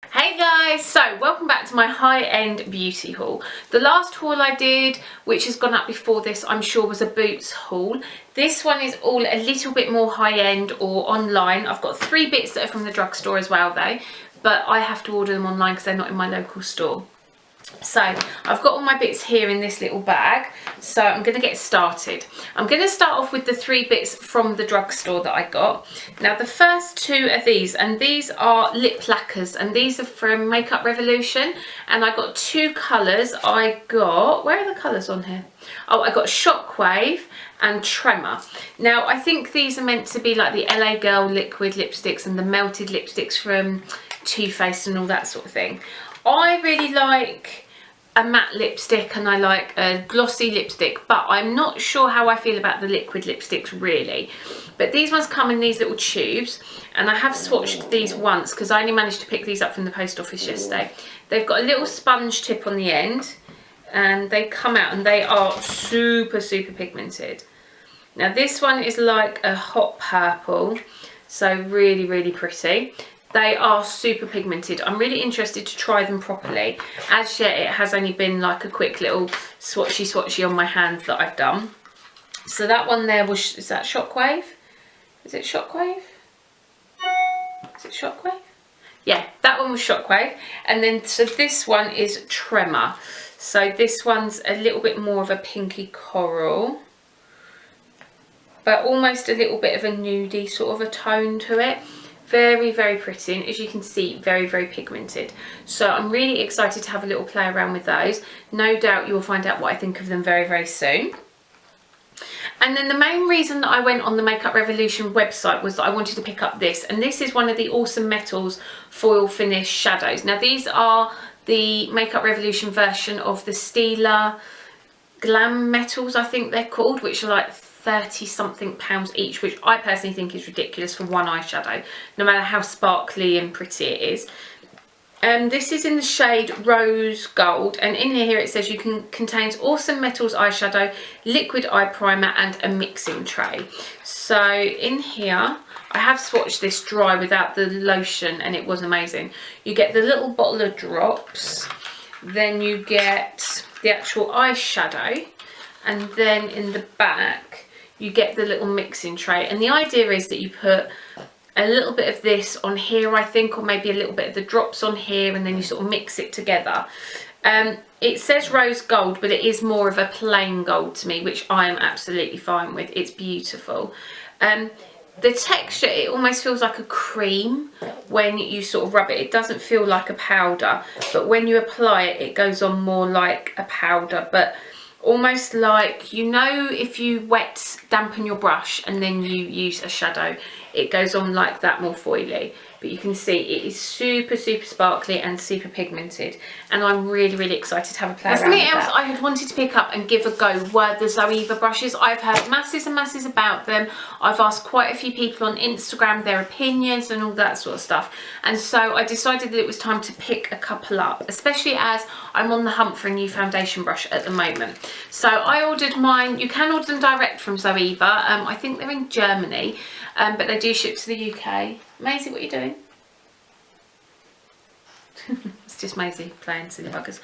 Hey guys, so welcome back to my high-end beauty haul. The last haul I did, which has gone up before this, I'm sure was a Boots haul. This one is all a little bit more high-end or online. I've got 3 bits that are from the drugstore as well though, but I have to order them online because they're not in my local store. So I've got all my bits here in this little bag, so I'm going to get started. I'm going to start off with the 3 bits from the drugstore that I got. Now the first 2 are these, and these are lip lacquers, and these are from Makeup Revolution, and I got 2 colours. I got, where are the colours on here? Oh, I got Shockwave and Tremor. Now I think these are meant to be like the LA Girl liquid lipsticks and the melted lipsticks from Too Faced and all that sort of thing. I really like a matte lipstick and I like a glossy lipstick, but I'm not sure how I feel about the liquid lipsticks really. But these ones come in these little tubes, and I have swatched these once because I only managed to pick these up from the post office yesterday. They've got a little sponge tip on the end and they come out and they are super pigmented. Now this one is like a hot purple, so really pretty. They are super pigmented. I'm really interested to try them properly. As yet it has only been like a quick little swatchy on my hands that I've done. So that one there was, is that Shockwave? Is it Shockwave? Is it Shockwave? Yeah, that one was Shockwave. And then so this one is Tremor. So this one's a little bit more of a pinky coral, but almost a little bit of a nudie sort of a tone to it. Very pretty, and as you can see, very pigmented. So I'm really excited to have a little play around with those. No doubt you'll find out what I think of them very soon. And then the main reason that I went on the Makeup Revolution website was that I wanted to pick up this, and this is one of the Awesome Metals foil finish shadows. Now these are the Makeup Revolution version of the Stila Glam Metals, I think they're called, which are like 30 something pounds each, which I personally think is ridiculous for one eyeshadow, no matter how sparkly and pretty it is. This is in the shade Rose Gold, and in here it says contains Awesome Metals eyeshadow, liquid eye primer and a mixing tray. So in here I have swatched this dry without the lotion and it was amazing. You get the little bottle of drops, then you get the actual eyeshadow, and then in the back you get the little mixing tray. And the idea is that you put a little bit of this on here, I think, or maybe a little bit of the drops on here, and then you sort of mix it together. It says rose gold, but it is more of a plain gold to me, which I am absolutely fine with. It's beautiful. The texture, it almost feels like a cream when you sort of rub it. It doesn't feel like a powder, but when you apply it, it goes on more like a powder, but almost like, you know, if you dampen your brush and then you use a shadow, it goes on like that, more foily. But you can see it is super sparkly and super pigmented, and I'm really excited to have a play around with that. Something else I had wanted to pick up and give a go were the Zoeva brushes. I've heard masses and masses about them. I've asked quite a few people on Instagram their opinions and all that sort of stuff, and so I decided that it was time to pick a couple up, especially as I'm on the hunt for a new foundation brush at the moment. So I ordered mine. You can order them direct from Zoeva. I think they're in Germany, but they do ship to the UK. Maisie, what are you doing? It's just Maisie playing silly buggers.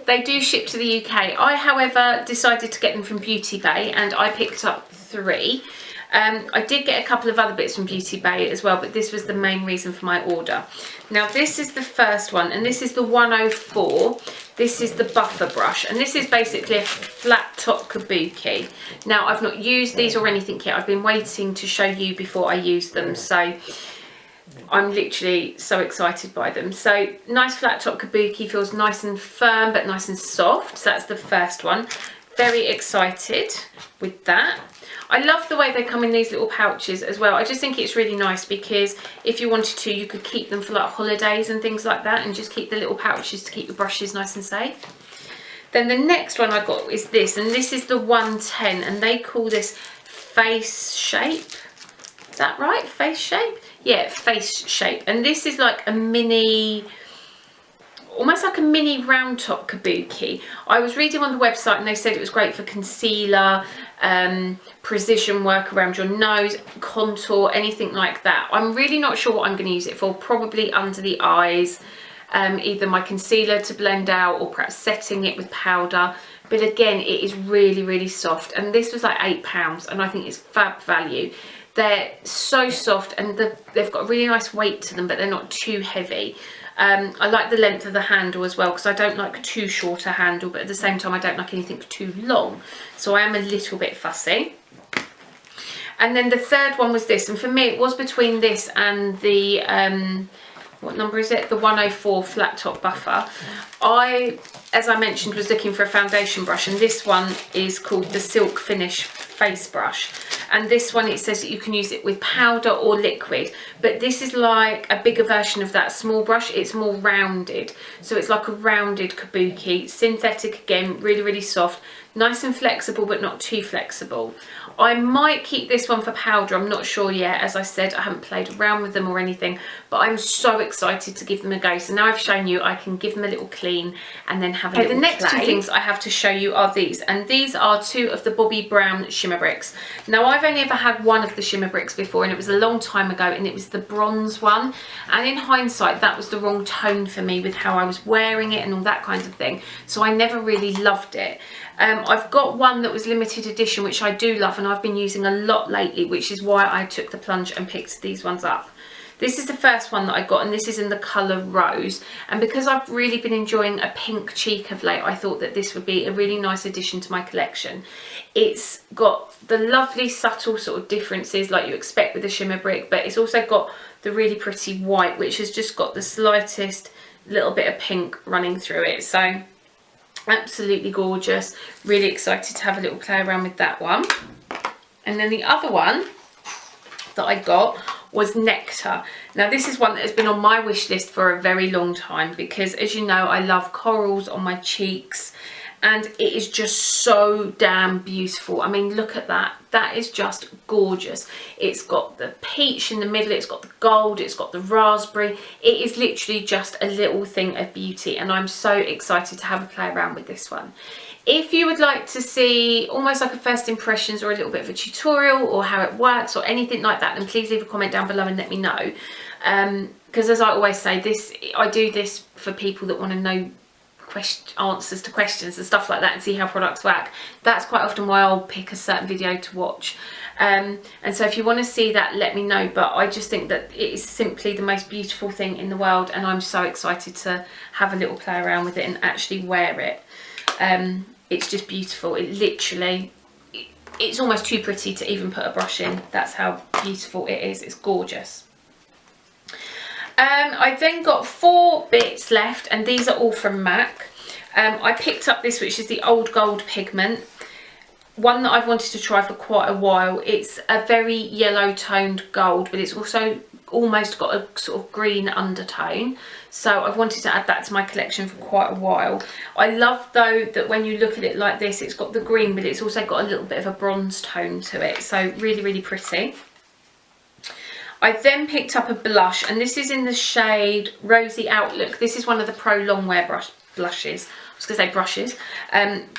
They do ship to the UK. I, however, decided to get them from Beauty Bay, and I picked up 3. I did get a couple of other bits from Beauty Bay as well, but this was the main reason for my order. Now this is the first one, and this is the 104. This is the buffer brush, and this is basically a flat top kabuki. Now I've not used these or anything yet. I've been waiting to show you before I use them, so I'm literally so excited by them. So nice flat top kabuki, feels nice and firm but nice and soft. So that's the first one. Very excited with that. I love the way they come in these little pouches as well. I just think it's really nice because if you wanted to, you could keep them for like holidays and things like that, and just keep the little pouches to keep your brushes nice and safe. Then the next one I got is this, and this is the 110, and they call this Face Shape. Is that right? Face Shape? Yeah, Face Shape. And this is like a mini, almost like a mini round top kabuki. I was reading on the website and they said it was great for concealer, precision work around your nose, contour, anything like that. I'm really not sure what I'm going to use it for. Probably under the eyes, either my concealer to blend out or perhaps setting it with powder. But again, it is really, really soft, and this was like £8 and I think it's fab value. They're so soft and they've got a really nice weight to them, but they're not too heavy. I like the length of the handle as well, because I don't like too short a handle, but at the same time I don't like anything too long, so I am a little bit fussy. And then the third one was this, and for me it was between this and the what number is it, the 104 flat top buffer. I, as I mentioned, was looking for a foundation brush, and this one is called the Silk Finish face brush, and this one, it says that you can use it with powder or liquid, but this is like a bigger version of that small brush. It's more rounded, so it's like a rounded kabuki, synthetic again, really, really soft, nice and flexible but not too flexible. I might keep this one for powder, I'm not sure yet. As I said, I haven't played around with them or anything, but I'm so excited to give them a go. So now I've shown you, I can give them a little clean and then have a little play. The next two things I have to show you are these, and these are two of the Bobbi Brown shimmer bricks. Now I've only ever had one of the shimmer bricks before, and it was a long time ago, and it was the bronze one, and in hindsight that was the wrong tone for me with how I was wearing it and all that kind of thing, so I never really loved it. I've got one that was limited edition, which I do love, and I've been using a lot lately, which is why I took the plunge and picked these ones up. This is the first one that I got, and this is in the colour Rose, and because I've really been enjoying a pink cheek of late, I thought that this would be a really nice addition to my collection. It's got the lovely subtle sort of differences like you expect with a shimmer brick, but it's also got the really pretty white, which has just got the slightest little bit of pink running through it. So absolutely gorgeous, really excited to have a little play around with that one. And then the other one that I got was Nectar. Now this is one that has been on my wish list for a very long time, because as you know, I love corals on my cheeks, and it is just so damn beautiful. I mean, look at that. That is just gorgeous. It's got the peach in the middle, it's got the gold, it's got the raspberry. It is literally just a little thing of beauty, and I'm so excited to have a play around with this one. If you would like to see almost like a first impressions or a little bit of a tutorial or how it works or anything like that, then please leave a comment down below and let me know. Because as I always say, I do this for people that want to know answers to questions and stuff like that, and see how products work. That's quite often why I'll pick a certain video to watch, and so if you want to see that, let me know. But I just think that it is simply the most beautiful thing in the world, and I'm so excited to have a little play around with it and actually wear it. It's just beautiful. It literally, it's almost too pretty to even put a brush in. That's how beautiful it is. It's gorgeous. I then got 4 bits left, and these are all from MAC. I picked up this, which is the Old Gold pigment, one that I've wanted to try for quite a while. It's a very yellow toned gold, but it's also almost got a sort of green undertone, so I've wanted to add that to my collection for quite a while. I love though that when you look at it like this, it's got the green, but it's also got a little bit of a bronze tone to it, so really, really pretty. I then picked up a blush, and this is in the shade Rosy Outlook. This is one of the Pro Longwear blushes. I was going to say brushes,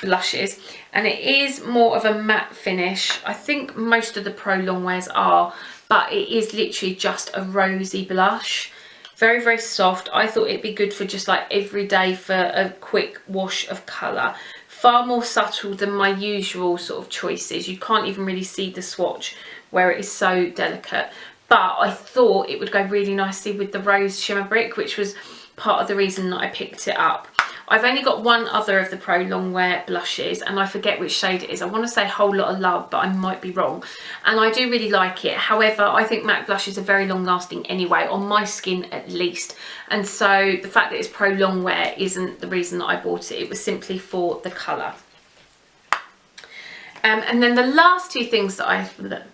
blushes, and it is more of a matte finish. I think most of the Pro Longwears are, but it is literally just a rosy blush. Very, very soft. I thought it'd be good for just like every day for a quick wash of colour. Far more subtle than my usual sort of choices. You can't even really see the swatch where it is so delicate. But I thought it would go really nicely with the Rose Shimmer Brick, which was part of the reason that I picked it up. I've only got one other of the Pro Longwear blushes, and I forget which shade it is. I want to say Whole Lot of Love, but I might be wrong. And I do really like it. However, I think MAC blushes are very long lasting anyway, on my skin at least. And so the fact that it's Pro Longwear isn't the reason that I bought it. It was simply for the colour. And then the last two things that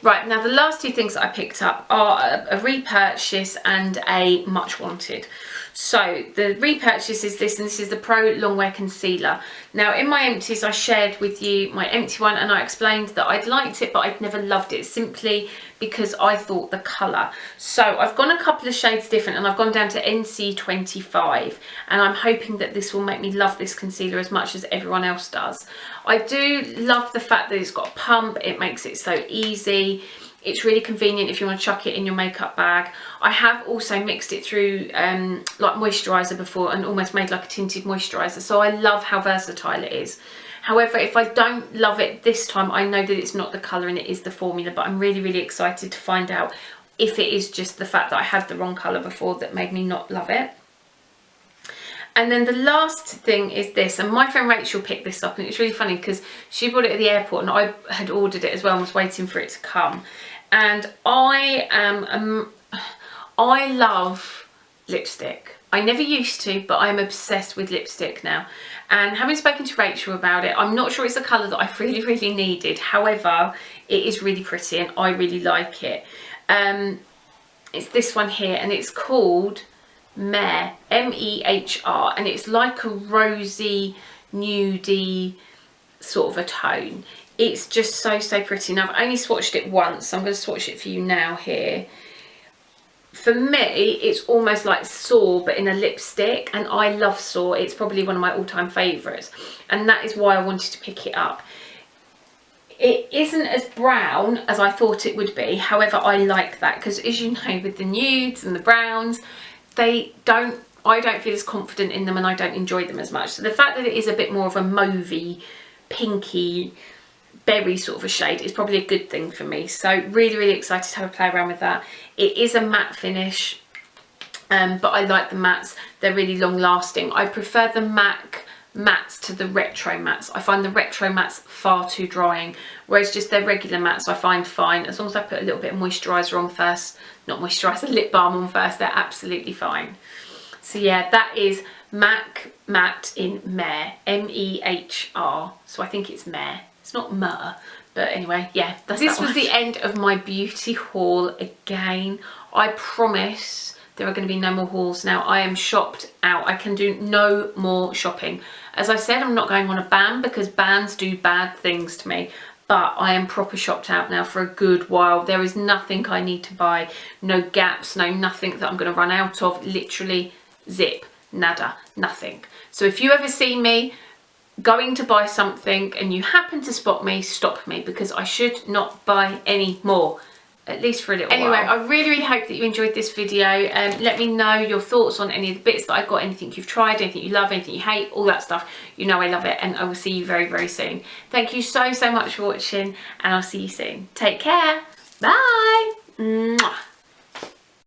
Right, now the last two things that I picked up are a repurchase and a much wanted. So the repurchase is this, and this is the Pro Longwear Concealer. Now in my empties I shared with you my empty one, and I explained that I'd liked it but I'd never loved it, simply because I thought the colour. So I've gone a couple of shades different, and I've gone down to NC25, and I'm hoping that this will make me love this concealer as much as everyone else does. I do love the fact that it's got a pump, it makes it so easy. It's really convenient if you want to chuck it in your makeup bag. I have also mixed it through like moisturiser before and almost made like a tinted moisturiser, so I love how versatile it is. However, if I don't love it this time, I know that it's not the colour and it is the formula, but I'm really, really excited to find out if it is just the fact that I had the wrong colour before that made me not love it. And then the last thing is this, and my friend Rachel picked this up, and it's really funny because she bought it at the airport and I had ordered it as well and was waiting for it to come. And I love lipstick. I never used to, but I'm obsessed with lipstick now. And having spoken to Rachel about it, I'm not sure it's a colour that I really, really needed. However, it is really pretty and I really like it. It's this one here, and it's called Mehr, M-E-H-R, and it's like a rosy, nudie sort of a tone. It's just so, so pretty. Now, I've only swatched it once, so I'm going to swatch it for you now here. For me, it's almost like Soar, but in a lipstick, and I love Soar. It's probably one of my all-time favourites, and that is why I wanted to pick it up. It isn't as brown as I thought it would be. However, I like that because, as you know, with the nudes and the browns, I don't feel as confident in them, and I don't enjoy them as much. So the fact that it is a bit more of a mauvey, pinky, berry sort of a shade is probably a good thing for me. So really, really excited to have a play around with that. It is a matte finish, but I like the mattes. They're really long lasting. I prefer the mattes to the retro mattes. I find the retro mattes far too drying, whereas just their regular mattes I find fine. As long as I put a little bit of moisturiser on first, not moisturiser, lip balm on first, they're absolutely fine. So yeah, that is MAC Matte in Mehr, M-E-H-R. So I think it's Mehr. It's not Mer, but anyway, yeah, this was the end of my beauty haul again. I promise there are going to be no more hauls now. I am shopped out. I can do no more shopping. As I said, I'm not going on a ban because bans do bad things to me, but I am proper shopped out now for a good while. There is nothing I need to buy, no gaps, no nothing that I'm going to run out of. Literally zip, nada, nothing. So if you ever see me going to buy something and you happen to spot me, stop me, because I should not buy any more, at least for a little while. Anyway, I really, really hope that you enjoyed this video. Let me know your thoughts on any of the bits that I got, anything you've tried, anything you love, anything you hate, all that stuff. You know I love it, and I will see you very, very soon. Thank you so, so much for watching, and I'll see you soon. Take care. Bye. Mwah.